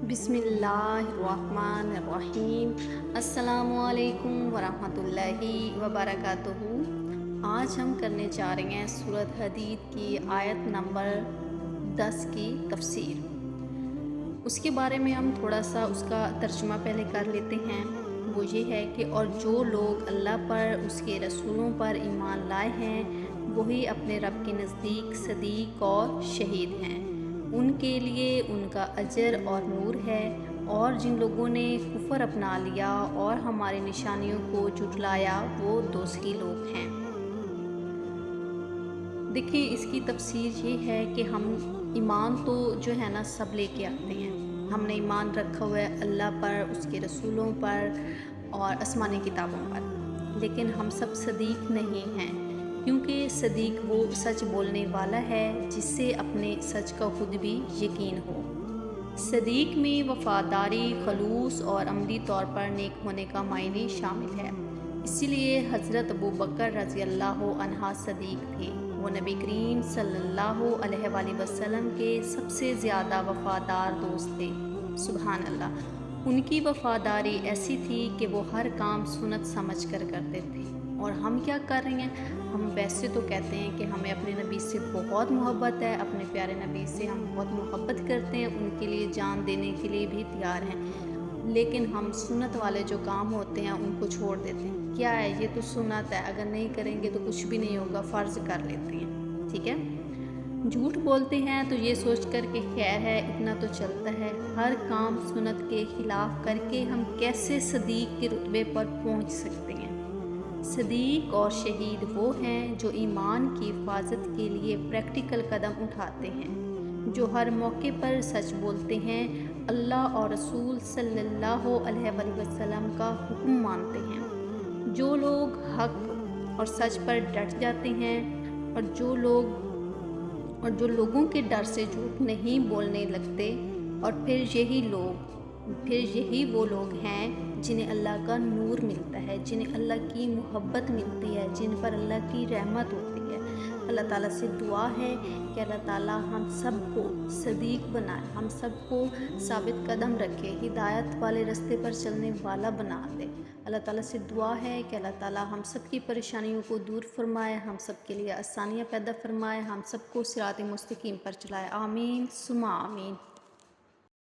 بسم اللہ الرحمن الرحیم۔ السلام علیکم ورحمۃ اللہ وبرکاتہ۔ آج ہم کرنے جا رہے ہیں سورۃ حدید کی آیت نمبر 10 کی تفسیر۔ اس کے بارے میں ہم تھوڑا سا اس کا ترجمہ پہلے کر لیتے ہیں۔ وہ یہ ہے کہ اور جو لوگ اللہ پر، اس کے رسولوں پر ایمان لائے ہیں، وہی اپنے رب کے نزدیک صدیق اور شہید ہیں۔ ان کے لیے ان کا اجر اور نور ہے، اور جن لوگوں نے کفر اپنا لیا اور ہماری نشانیوں کو جھٹلایا وہ دوزخی لوگ ہیں۔ دیکھیں، اس کی تفسیر یہ ہے کہ ہم ایمان تو جو ہے نا سب لے کے آتے ہیں۔ ہم نے ایمان رکھا ہوا ہے اللہ پر، اس کے رسولوں پر اور آسمانی کتابوں پر، لیکن ہم سب صدیق نہیں ہیں، کیونکہ صدیق وہ سچ بولنے والا ہے جس سے اپنے سچ کا خود بھی یقین ہو۔ صدیق میں وفاداری، خلوص اور عملی طور پر نیک ہونے کا معنی شامل ہے۔ اسی لیے حضرت ابوبکر رضی اللہ عنہ صدیق تھے۔ وہ نبی کریم صلی اللہ علیہ وآلہ وسلم کے سب سے زیادہ وفادار دوست تھے۔ سبحان اللہ۔ ان کی وفاداری ایسی تھی کہ وہ ہر کام سنت سمجھ کر کرتے تھے۔ اور ہم کیا کر رہے ہیں؟ ہم ویسے تو کہتے ہیں کہ ہمیں اپنے نبی سے بہت محبت ہے، اپنے پیارے نبی سے ہم بہت محبت کرتے ہیں، ان کے لیے جان دینے کے لیے بھی تیار ہیں، لیکن ہم سنت والے جو کام ہوتے ہیں ان کو چھوڑ دیتے ہیں۔ کیا ہے؟ یہ تو سنت ہے، اگر نہیں کریں گے تو کچھ بھی نہیں ہوگا، فرض کر لیتے ہیں، ٹھیک ہے۔ جھوٹ بولتے ہیں تو یہ سوچ کر کہ خیر ہے، اتنا تو چلتا ہے۔ ہر کام سنت کے خلاف کر کے ہم کیسے صدیق کے رتبے پر پہنچ سکتے ہیں؟ صدیق اور شہید وہ ہیں جو ایمان کی حفاظت کے لیے پریکٹیکل قدم اٹھاتے ہیں، جو ہر موقع پر سچ بولتے ہیں، اللہ اور رسول صلی اللہ علیہ وآلہ وسلم کا حکم مانتے ہیں، جو لوگ حق اور سچ پر ڈٹ جاتے ہیں، اور جو لوگوں کے ڈر سے جھوٹ نہیں بولنے لگتے، اور پھر یہی وہ لوگ ہیں جنہیں اللہ کا نور ملتا ہے، جنہیں اللہ کی محبت ملتی ہے، جن پر اللہ کی رحمت ہوتی ہے۔ اللہ تعالیٰ سے دعا ہے کہ اللہ تعالیٰ ہم سب کو صدیق بنائے، ہم سب کو ثابت قدم رکھے، ہدایت والے راستے پر چلنے والا بنا دے۔ اللہ تعالیٰ سے دعا ہے کہ اللہ تعالیٰ ہم سب کی پریشانیوں کو دور فرمائے، ہم سب کے لیے آسانیاں پیدا فرمائے، ہم سب کو صراط مستقیم پر چلائے۔ آمین ثم آمین۔